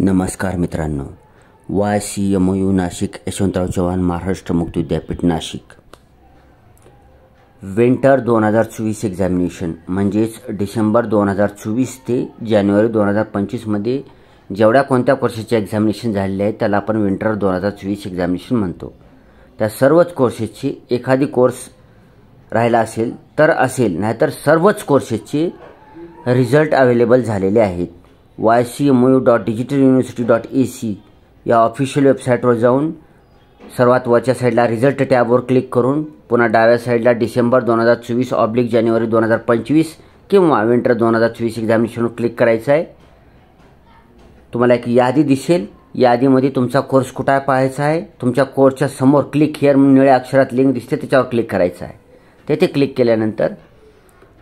नमस्कार मित्रांनो, YCMU नाशिक यशवंतराव चव्हाण महाराष्ट्र मुक्त विद्यापीठ नाशिक विंटर 2024 एक्झामिनेशन म्हणजेच डिसेंबर 2024 ते जानेवारी 2025 मध्ये जेवढ्या कोणत्या कोर्सेसचे एक्झामिनेशन झालेले आहेत त्याला आपण विंटर 2024 एक्झामिनेशन म्हणतो। त्या सर्वच कोर्सेसची एखादी कोर्स राहिला असेल तर असेल, नाहीतर सर्वच कोर्सेसचे रिझल्ट अवेलेबल झालेले आहेत। YCMU.digitaluniversity.ac या ऑफिशियल वेबसाईटवर जाऊन सर्वात वरच्या साईडला रिझल्ट टॅबवर क्लिक करून पुन्हा डाव्या साईडला डिसेंबर 2024 जानेवारी 2025 किंवा विंटर 2024 एक्झामिनेशनवर क्लिक करायचं आहे। तुम्हाला एक यादी दिसेल, यादीमध्ये तुमचा कोर्स कुठे आहे पाहायचा आहे। तुमच्या कोर्सच्या समोर क्लिक हिअर म्हणून निळ्या अक्षरात लिंक दिसते, त्याच्यावर क्लिक करायचं आहे। तेथे क्लिक केल्यानंतर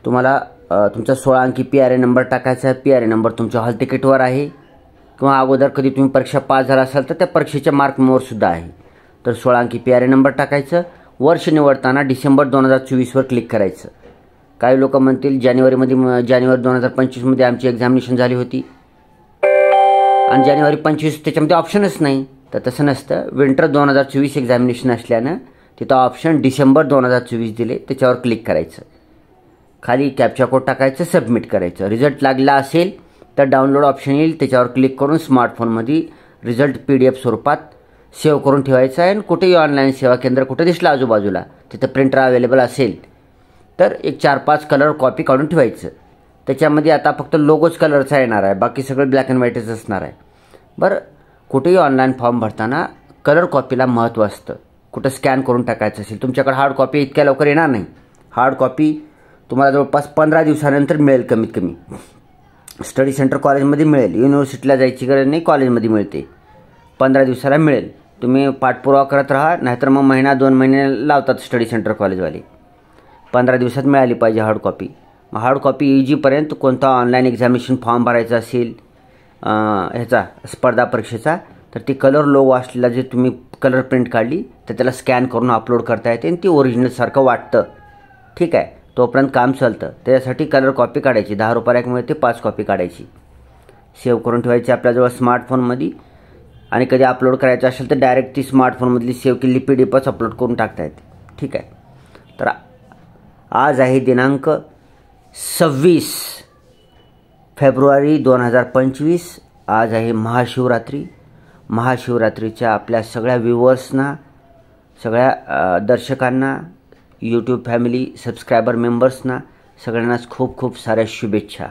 तुम्हाला तुमचा 16 अंकी PRA नंबर टाकायचा आहे। PRA नंबर तुमच्या हॉल तिकीटवर आहे किंवा अगोदर कधी तुम्ही परीक्षा पास झाला असाल तर त्या परीक्षेच्या मार्कवर सुद्धा आहे। तर 16 अंकी PRA नंबर टाकायचं। वर्ष निवडताना डिसेंबर 2024 वर क्लिक करायचं। काही लोक म्हणतील जानेवारी 2025 मध्ये आमची एक्झामिनेशन झाली होती आणि जानेवारी 25 त्याच्यामध्ये ऑप्शनच नाही, तर तसं नसतं। विंटर 2024 एक्झामिनेशन असल्यानं तिथं ऑप्शन डिसेंबर 2024 दिले, त्याच्यावर क्लिक करायचं। खाली कॅप्चा कोड टाकायचं, सबमिट करायचं। रिझल्ट लागला असेल तर डाउनलोड ऑप्शन येईल, त्याच्यावर क्लिक करून स्मार्टफोनमध्ये रिझल्ट PDF स्वरूपात सेव्ह करून ठेवायचा आहे। आणि कुठेही ऑनलाईन सेवा केंद्र कुठे दिसलं आजूबाजूला तिथं प्रिंटर अवेलेबल असेल तर एक 4-5 कलर कॉपी काढून ठेवायचं। त्याच्यामध्ये आता फक्त लोगोच कलरचा येणार आहे, बाकी सगळं ब्लॅक अँड व्हाईटच असणार आहे। बरं, कुठेही ऑनलाईन फॉर्म भरताना कलर कॉपीला महत्त्व असतं। कुठं स्कॅन करून टाकायचं असेल, तुमच्याकडे हार्ड कॉपी इतक्या लवकर येणार नाही। हार्ड कॉपी तुम्हाला जवळपास 15 दिवसानंतर मिळेल कमीत कमी। स्टडी सेंटर कॉलेजमध्ये मिळेल, युनिव्हर्सिटीला जायची गरज नाही, कॉलेजमध्ये मिळते। 15 दिवसाला मिळेल। तुम्ही पाठपुरावा करत राहा, नाहीतर मग महिना 2 महिने लावतात स्टडी सेंटर कॉलेजवाले। 15 दिवसात मिळाली पाहिजे हार्ड कॉपी। मग हार्ड कॉपी EG कोणता ऑनलाईन एक्झामिनेशन फॉर्म भरायचा असेल ह्याचा स्पर्धा परीक्षेचा, तर ती कलर लोगो असलेला जे तुम्ही कलर प्रिंट काढली तर त्याला स्कॅन करून अपलोड करता येते आणि ती ओरिजिनलसारखं वाटतं। ठीक आहे, तोपर्यंत काम चालतं। त्याच्यासाठी कलर कॉपी काढायची, 10 रुपयाला एक मिळते, 5 कॉपी काढायची, सेव्ह करून ठेवायची आपल्याजवळ स्मार्टफोनमध्ये। आणि कधी अपलोड करायचं असेल तर डायरेक्ट ती स्मार्टफोनमधली सेव्ह केलेली PDFच अपलोड करून टाकता येते। ठीक आहे, तर आज आहे दिनांक 26 फेब्रुवारी 2025। आज आहे महाशिवरात्री। महाशिवरात्रीच्या आपल्या सगळ्या व्ह्यूवर्सना, सगळ्या दर्शकांना, यूट्यूब फॅमिली सबस्क्रायबर मेंबर्सना सगळ्यांनाच खूप खूप साऱ्या शुभेच्छा।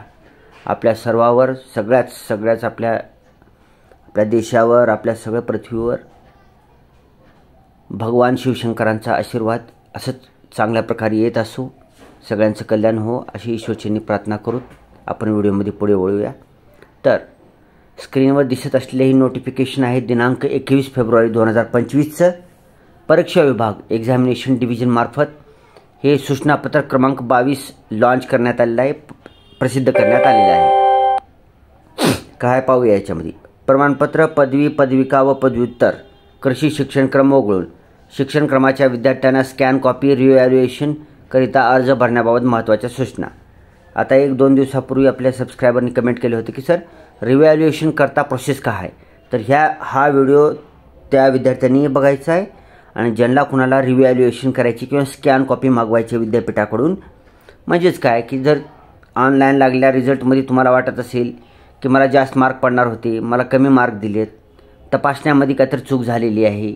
आपल्या सर्वावर, सगळ्याच आपल्या देशावर, आपल्या सगळ्या पृथ्वीवर भगवान शिवशंकरांचा आशीर्वाद असंच चांगल्या प्रकारे येत असो, सगळ्यांचं कल्याण हो अशी ईश्वरचरणी प्रार्थना करून आपण व्हिडिओमध्ये पुढे वळूया। तर स्क्रीनवर दिसत असलेले ही नोटिफिकेशन आहे दिनांक 21 फेब्रुवारी 2025चं परीक्षा विभाग एक्झामिनेशन डिव्हिजन मार्फत हे सूचनापत्र क्रमांक 22 लॉन्च करण्यात आलेलं आहे, प्रसिद्ध करण्यात आलेलं आहे। काय पाहूया याच्यामध्ये। प्रमाणपत्र पदवी, पदविका व पदव्युत्तर कृषी शिक्षणक्रम वगळून शिक्षणक्रमाच्या विद्यार्थ्यांना स्कॅन कॉपी रिव्हॅल्युएशन करिता अर्ज भरण्याबाबत महत्त्वाच्या सूचना। आता 1-2 दिवसापूर्वी आपल्या सबस्क्रायबरनी कमेंट केले होते की सर रिव्हॅल्युएशन करता प्रोसेस काय आहे, तर हा व्हिडिओ त्या विद्यार्थ्यांनी बघायचा आहे। आणि ज्यांना कुणाला रिव्हॅल्युएशन करायची किंवा स्कॅन कॉपी मागवायची विद्यापीठाकडून, म्हणजेच काय की जर ऑनलाईन लागलेल्या रिझल्टमध्ये तुम्हाला वाटत असेल की मला जास्त मार्क पडणार होते, मला कमी मार्क दिलेत, तपासण्यामध्ये काहीतरी चूक झालेली आहे,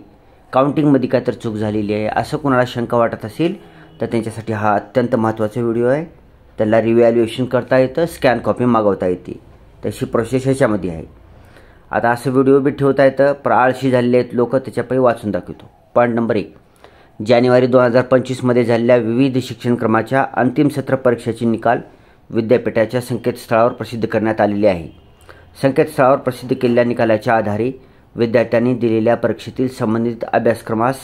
काउंटिंगमध्ये काहीतरी चूक झालेली आहे, असं कुणाला शंका वाटत असेल तर त्यांच्यासाठी हा अत्यंत महत्त्वाचा व्हिडिओ आहे। त्याला रिव्हॅल्युएशन करता येतं, स्कॅन कॉपी मागवता येते, तशी प्रोसेस ह्याच्यामध्ये आहे। आता असं व्हिडिओ बी ठेवता येतं, पण आळशी झालेले आहेत लोक, त्याच्यापैकी वाचून दाखवतो। पॉईंट नंबर 1, जानेवारी 2025 मध्ये झालेल्या विविध शिक्षणक्रमाच्या अंतिम सत्र परीक्षेचे निकाल विद्यापीठाच्या संकेतस्थळावर प्रसिद्ध करण्यात आलेले आहे। संकेतस्थळावर प्रसिद्ध केलेल्या निकालाच्या आधारे विद्यार्थ्यांनी दिलेल्या परीक्षेतील संबंधित अभ्यासक्रमास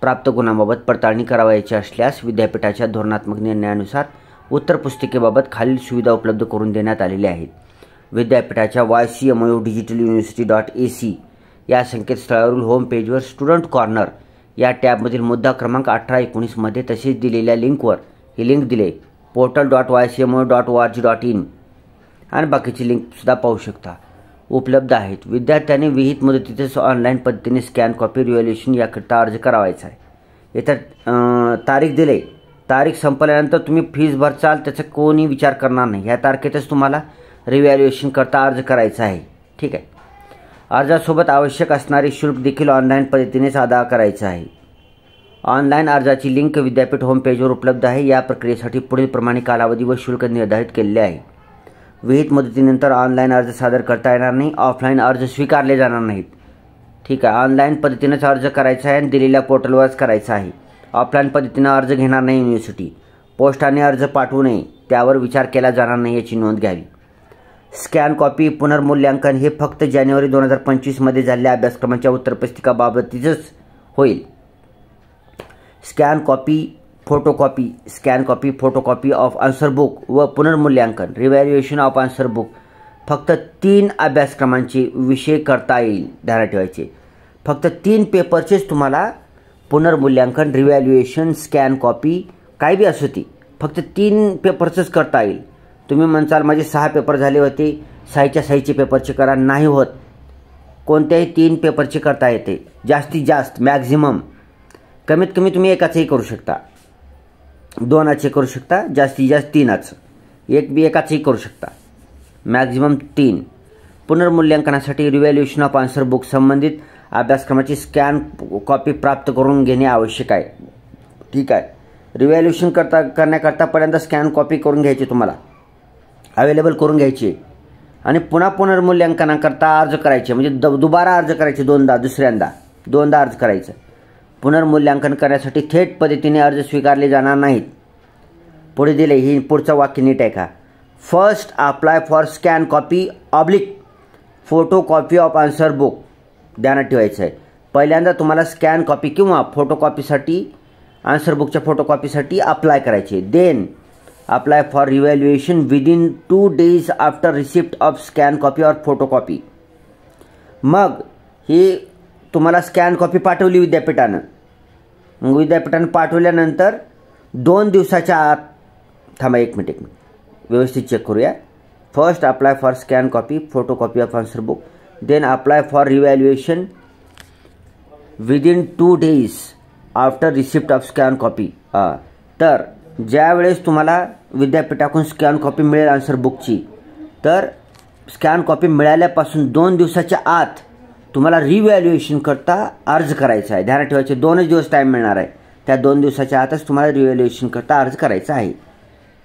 प्राप्त गुणांबाबत पडताळणी करावयाची असल्यास विद्यापीठाच्या धोरणात्मक निर्णयानुसार उत्तरपुस्तिकेबाबत खालील सुविधा उपलब्ध करून देण्यात आलेल्या आहेत। विद्यापीठाच्या YCMU.digitaluniversity.ac या संकेतस्थळावरील होम पेजवर स्टुडंट कॉर्नर या टॅबमधील मुद्दा क्रमांक 18-19 मध्ये तसेच दिलेल्या लिंकवर ही लिंक दिले portal.ycmu.org.in आणि बाकीची लिंकसुद्धा पाहू शकता। उपलब्ध आहेत. विद्यार्थ्यांनी विहित मुदतीतच ऑनलाईन पद्धतीने स्कॅन कॉपी रिव्हॅल्युएशन याकरिता अर्ज करावायचा आहे. इथं तारीख दिले, तारीख संपल्यानंतर तुम्ही फीस भरचाल त्याचा कोणी विचार करणार नाही. ह्या तारखेतच तुम्हाला रिव्हॅल्युएशन करता अर्ज करायचा आहे. ठीक आहे. अर्जासोबत आवश्यक असणारे शुल्क देखील ऑनलाईन पद्धतीनेच अदा करायचं आहे. ऑनलाईन अर्जाची लिंक विद्यापीठ होम पेजवर उपलब्ध आहे. या प्रक्रियेसाठी पुढील प्रमाणे कालावधी व शुल्क निर्धारित केलेले आहे. विहित मुदतीनंतर ऑनलाईन अर्ज सादर करता येणार नाही. ऑफलाईन अर्ज स्वीकारले जाणार नाहीत. ठीक आहे. ऑनलाईन पद्धतीनेच अर्ज करायचा आहे आणि दिलेल्या पोर्टलवरच करायचा आहे. ऑफलाईन पद्धतीने अर्ज घेणार नाही युनिव्हर्सिटी. पोस्टाने अर्ज पाठवू नये, त्यावर विचार केला जाणार नाही याची नोंद घ्यावी. स्कॅन कॉपी पुनर्मूल्यांकन हे फक्त जानेवारी 2025 मध्ये झालेल्या अभ्यासक्रमाच्या उत्तरपुस्तिकाबाबतीतच होईल. Scan copy photocopy of answer book व पुनर्मूल्यांकन रिव्हॅल्युएशन ऑफ आन्सर बुक फक्त 3 अभ्यासक्रमांचे विषय करता येईल. ध्यानात ठेवायचे. फक्त 3 पेपरचेच तुम्हाला पुनर्मूल्यांकन, रिव्हॅल्युएशन, स्कॅन कॉपी काही बी असो ती फक्त 3 पेपरचंच करता येईल. तुम्ही म्हणसाल माझे 6 पेपर झाले होते, 6च्या पेपरचे करा. नाही होत. कोणत्याही 3 पेपरचे करता येते. जास्तीत जास्त मॅक्झिमम कमीत कमी तुम्ही एकाचंही करू शकता, 2चे करू शकता, जास्तीत जास्त 3च. एकाचंही करू शकता, मॅक्झिमम 3. पुनर्मूल्यांकनासाठी रिव्हॅल्युएशन ऑफ आन्सर बुक संबंधित अभ्यासक्रमाची स्कॅन कॉपी प्राप्त करून घेणे आवश्यक आहे. ठीक आहे. रिव्हॅल्युएशन करण्याकरता पहिल्यांदा स्कॅन कॉपी करून घ्यायची, तुम्हाला अवेलेबल करून घ्यायची आणि पुन्हा पुनर्मूल्यांकनाकरता अर्ज करायचे. म्हणजे दुबारा अर्ज करायचे, दोनदा अर्ज करायचं. पुनर्मूल्यांकन करण्यासाठी थेट पद्धतीने अर्ज स्वीकारले जाणार नाहीत. पुढे दिले, ही पुढचं वाक्य नीट आहे का. First apply for scan copy oblique photo copy of answer book. ध्यानात ठेवायचं आहे. पहिल्यांदा तुम्हाला स्कॅन कॉपी किंवा फोटोकॉपीसाठी आन्सर बुकच्या फोटोकॉपीसाठी अप्लाय करायचे. Then apply for revaluation within 2 days after receipt of scan copy और फोटोकॉपी. मग ही तुम्हाला स्कॅन कॉपी पाठवली विद्यापीठानं. पाठवल्यानंतर 2 दिवसाच्या आत, थांबा एक मिनिट व्यवस्थित चेक करूया. First apply for scan copy photocopy of answer book, then apply for revaluation within 2 days after receipt of scan copy. तर ज्या वेळेस तुम्हाला विद्यापीठाकडून स्कॅन कॉपी मिळेल आन्सर बुकची, तर स्कॅन कॉपी मिळाल्यापासून 2 दिवसाच्या आत तुम्हाला रिव्हॅल्युएशन करता अर्ज करायचा आहे. ध्यानात ठेवायचे. 2च दिवस टाईम मिळणार आहे. त्या 2 दिवसाच्या आतच तुम्हाला रिव्हॅल्युएशन करता अर्ज करायचा आहे.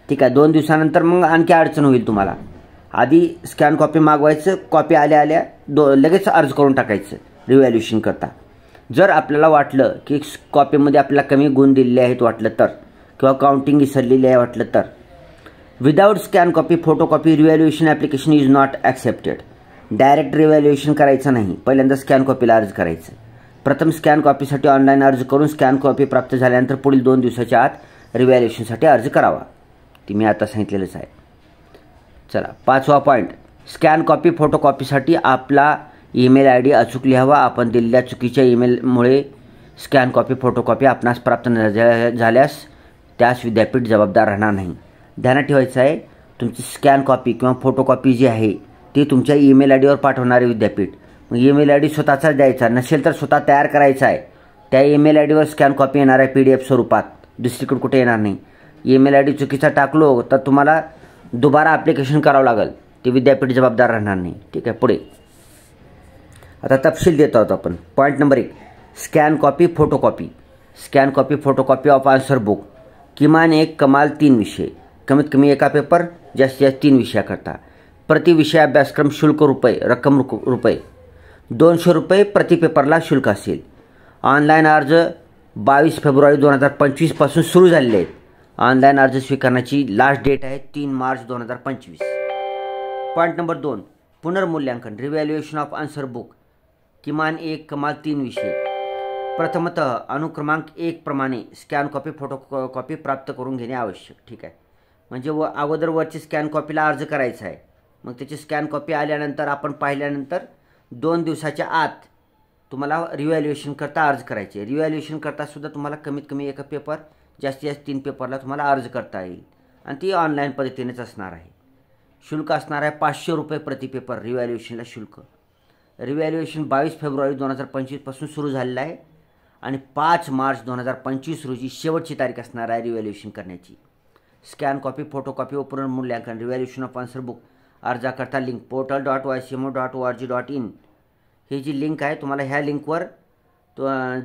ठीक आहे. 2 दिवसानंतर मग आणखी अडचण होईल तुम्हाला. आधी स्कॅन कॉपी मागवायचं, कॉपी आल्या लगेच अर्ज करून टाकायचं रिव्हॅल्युएशन करता. जर आपल्याला वाटलं की कॉपीमध्ये आपल्याला कमी गुण दिलेले आहेत वाटलं तर, किंवा काउंटिंग विसरलेली आहे वाटलं तर, without scan copy photocopy revaluation application is not accepted. Direct revaluation करायचं नाही, पहिल्यांदा स्कॅन कॉपीला अर्ज करायचं. प्रथम स्कॅन कॉपीसाठी ऑनलाईन अर्ज करून स्कॅन कॉपी प्राप्त झाल्यानंतर पुढील 2 दिवसाच्या आत रिव्हॅल्युएशनसाठी अर्ज करावा. ती मी आता सांगितलेलंच आहे. चला 5वा पॉईंट. स्कॅन कॉपी फोटोकॉपीसाठी आपला ईमेल ID अचूक लिहावा. आपण दिलेल्या चुकीच्या ईमेलमुळे स्कॅन कॉपी फोटोकॉपी आपणास प्राप्त झाल्यास त्यास विद्यापीठ जबाबदार राहणार नाही. ध्यानात ठेवायचं आहे. तुमची स्कॅन कॉपी किंवा फोटोकॉपी जी आहे ती तुमच्या ईमेल ID वर पाठवणारे विद्यापीठ. मग ईमेल ID स्वतःचाच द्यायचा, नसेल तर स्वतः तयार करायचा आहे. त्या ईमेल ID वर स्कॅन कॉपी येणार आहे PDF स्वरूपात, दुसरीकडे कुठे येणार नाही. ईमेल ID चुकीचा टाकलो तर तुम्हाला दुबारा ॲप्लिकेशन करावं लागेल, ते विद्यापीठ जबाबदार राहणार नाही. ठीक आहे. पुढे आता तपशील देत आहोत आपण. Point number 1. Scan copy photocopy of answer book. किमान 1 कमाल 3 विषय, कमीत कमी एका पेपर, जास्तीत जास्त 3 विषयाकरता. प्रति विषय अभ्यासक्रम शुल्क रक्कम रुपये 200 रुपये प्रति पेपरला शुल्क असेल. ऑनलाईन अर्ज 22 फेब्रुवारी 2025 पासून सुरू झालेले आहेत. ऑनलाईन अर्ज स्वीकारण्याची लास्ट डेट आहे 3 मार्च 2025. Point number 2. पुनर्मूल्यांकन रिव्हॅल्युएशन ऑफ आन्सर बुक. किमान 1 कमाल 3 विषय. प्रथमतः अनुक्रमांक 1 प्रमाणे स्कॅन कॉपी फोटोकॉपी प्राप्त करून घेणे आवश्यक. ठीक आहे. म्हणजे अगोदर वरची स्कॅन कॉपीला अर्ज करायचा आहे. मग त्याची स्कॅन कॉपी आल्यानंतर आपण पाहिल्यानंतर 2 दिवसाच्या आत तुम्हाला रिव्हॅल्युएशन करता अर्ज करायचे. रिव्हॅल्युएशन करता सुद्धा तुम्हाला कमीत कमी एका पेपर, जास्तीत जास्त 3 पेपरला तुम्हाला अर्ज करता येईल आणि ती ऑनलाईन पद्धतीनेच असणार आहे. शुल्क असणार आहे 500 रुपये प्रति पेपर रिव्हॅल्युएशनला शुल्क. रिव्हॅल्युएशन 22 फेब्रुवारी 2025पासून सुरू झालेलं आहे आणि 5 मार्च 2025 रोजी शेवटची तारीख असणार आहे रिव्हॅल्युएशन करण्याची. स्कॅन कॉपी, फोटोकॉपी व पुनर्मूल्यांकन रिव्हॅल्युएशन ऑफ आन्सर बुक अर्जाकरता लिंक portal.ycmo.org.in ही जी लिंक आहे तुम्हाला ह्या लिंकवर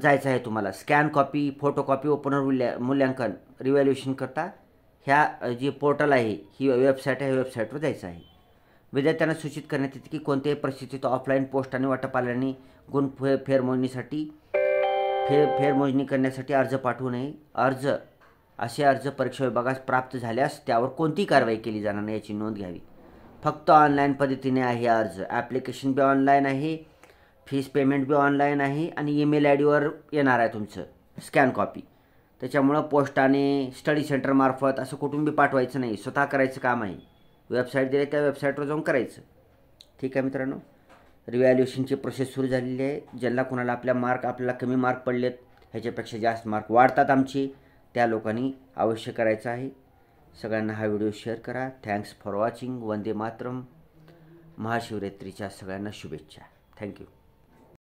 जायचं आहे. तुम्हाला स्कॅन कॉपी, फोटोकॉपी व पुनर्मूल्यांकन रिव्हॅल्युएशन करता ह्या जी पोर्टल आहे ही वेबसाईट आहे, वेबसाईटवर जायचं आहे. विद्यार्थ्यांना सूचित करण्यात येते की कोणत्याही परिस्थितीत ऑफलाईन पोस्ट आणि वाटपालांनी गुण फेरमोजणीसाठी फेरमोजणी करण्यासाठी अर्ज पाठवू नये. असे अर्ज परीक्षा विभागास प्राप्त झाल्यास त्यावर कोणतीही कारवाई केली जाणार नाही याची नोंद घ्यावी. फक्त ऑनलाईन पद्धतीने आहे अर्ज. ॲप्लिकेशन बी ऑनलाईन आहे, फीस पेमेंट बी ऑनलाईन आहे आणि ईमेल आय डीवर येणार आहे तुमचं स्कॅन कॉपी. त्याच्यामुळं पोस्टाने स्टडी सेंटरमार्फत असं कुठून बी पाठवायचं नाही, स्वतः करायचं काम आहे. वेबसाईट दिली त्या वेबसाईटवर जाऊन करायचं. ठीक आहे मित्रांनो, रिव्हॅल्युएशनची प्रोसेस सुरू झालेली आहे. ज्यांना कोणाला आपल्याला कमी मार्क पडलेत, ह्याच्यापेक्षा जास्त मार्क वाढतात आमचे, त्या लोकांनी अवश्य करायचं आहे. सगळ्यांना हा व्हिडिओ शेअर करा. Thanks for watching. Vande Mataram. महाशिवरात्रीच्या सगळ्यांना शुभेच्छा. थँक्यू.